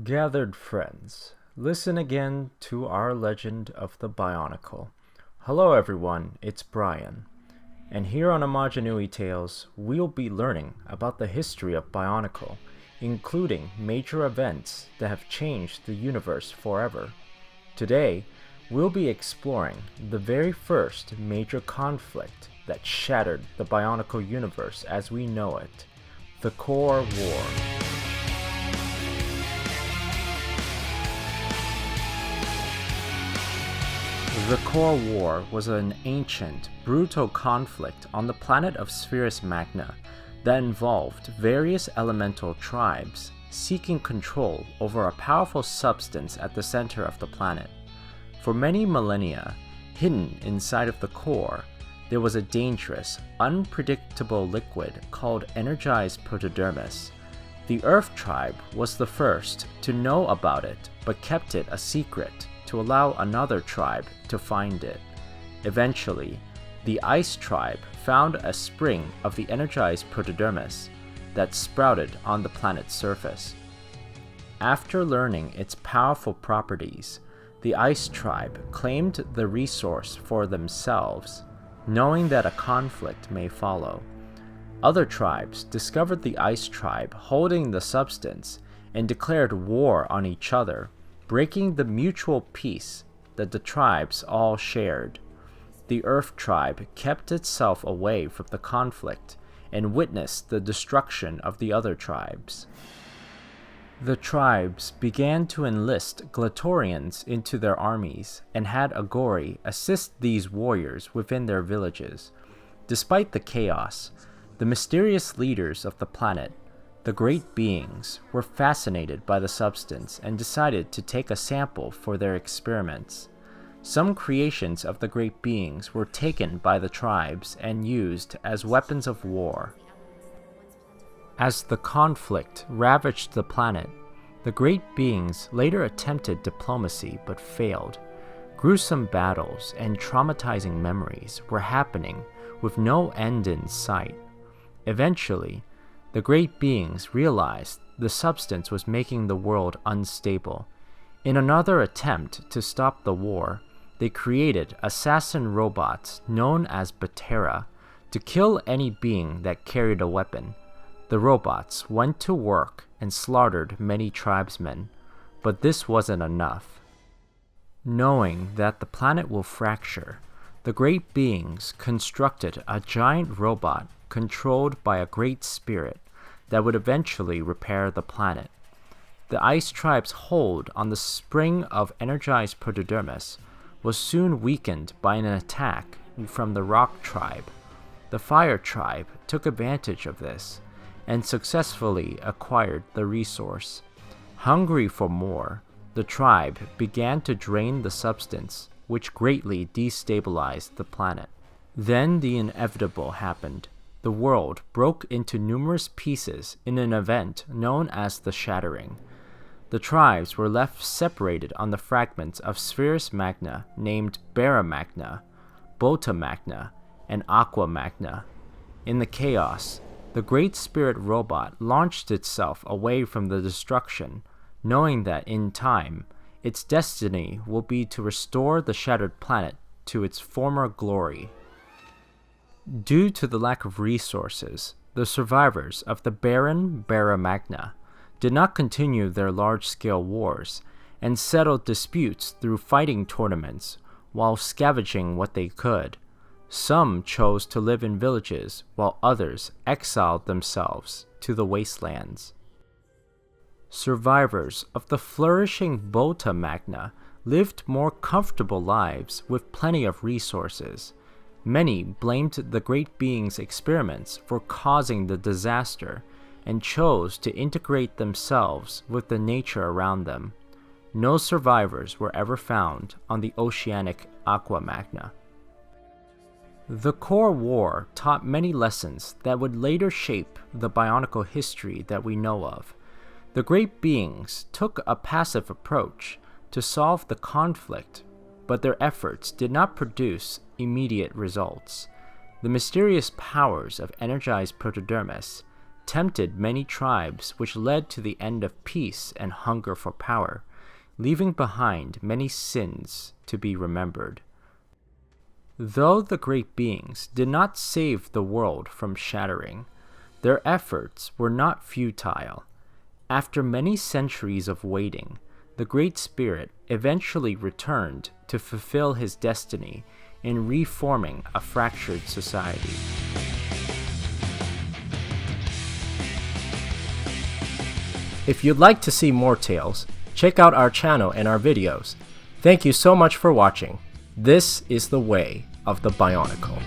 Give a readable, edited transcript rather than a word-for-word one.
Gathered friends, listen again to our legend of the Bionicle. Hello everyone, it's Brian. And here on Amaja-Nui Tales, we'll be learning about the history of Bionicle, including major events that have changed the universe forever. Today, we'll be exploring the very first major conflict that shattered the Bionicle universe as we know it, the Core War. The Core War was an ancient, brutal conflict on the planet of Spherus Magna that involved various elemental tribes seeking control over a powerful substance at the center of the planet. For many millennia, hidden inside of the core, there was a dangerous, unpredictable liquid called energized protodermis. The Earth tribe was the first to know about it, but kept it a secret to allow another tribe to find it. Eventually, the Ice tribe found a spring of the energized protodermis that sprouted on the planet's surface. After learning its powerful properties, the Ice tribe claimed the resource for themselves, knowing that a conflict may follow. Other tribes discovered the Ice tribe holding the substance and declared war on each other, breaking the mutual peace that the tribes all shared. The Earth tribe kept itself away from the conflict and witnessed the destruction of the other tribes. The tribes began to enlist Glatorians into their armies and had Agori assist these warriors within their villages. Despite the chaos, the mysterious leaders of the planet, the Great Beings, were fascinated by the substance and decided to take a sample for their experiments. Some creations of the Great Beings were taken by the tribes and used as weapons of war. As the conflict ravaged the planet, the Great Beings later attempted diplomacy but failed. Gruesome battles and traumatizing memories were happening with no end in sight. Eventually, the Great Beings realized the substance was making the world unstable. In another attempt to stop the war, they created assassin robots known as Batera to kill any being that carried a weapon. The robots went to work and slaughtered many tribesmen, but this wasn't enough. Knowing that the planet will fracture, the Great Beings constructed a giant robot controlled by a great spirit that would eventually repair the planet. The Ice tribe's hold on the spring of energized protodermis was soon weakened by an attack from the Rock tribe. The Fire tribe took advantage of this and successfully acquired the resource. Hungry for more, the tribe began to drain the substance, which greatly destabilized the planet. Then the inevitable happened. The world broke into numerous pieces in an event known as the Shattering. The tribes were left separated on the fragments of Spherus Magna named Barra Magna, Bota Magna, and Aqua Magna. In the chaos, the Great Spirit robot launched itself away from the destruction, knowing that in time, its destiny will be to restore the shattered planet to its former glory. Due to the lack of resources, the survivors of the barren Barra Magna did not continue their large-scale wars and settled disputes through fighting tournaments while scavenging what they could. Some chose to live in villages while others exiled themselves to the wastelands. Survivors of the flourishing Bota Magna lived more comfortable lives with plenty of resources. Many blamed the Great Beings' experiments for causing the disaster and chose to integrate themselves with the nature around them. No survivors were ever found on the oceanic Aqua Magna. The Core War taught many lessons that would later shape the Bionicle history that we know of. The Great Beings took a passive approach to solve the conflict, but their efforts did not produce immediate results. The mysterious powers of energized protodermis tempted many tribes, which led to the end of peace and hunger for power, leaving behind many sins to be remembered. Though the great beings did not save the world from shattering, their efforts were not futile. After many centuries of waiting, the Great Spirit eventually returned to fulfill his destiny in reforming a fractured society. If you'd like to see more tales, check out our channel and our videos. Thank you so much for watching. This is the way of the Bionicle.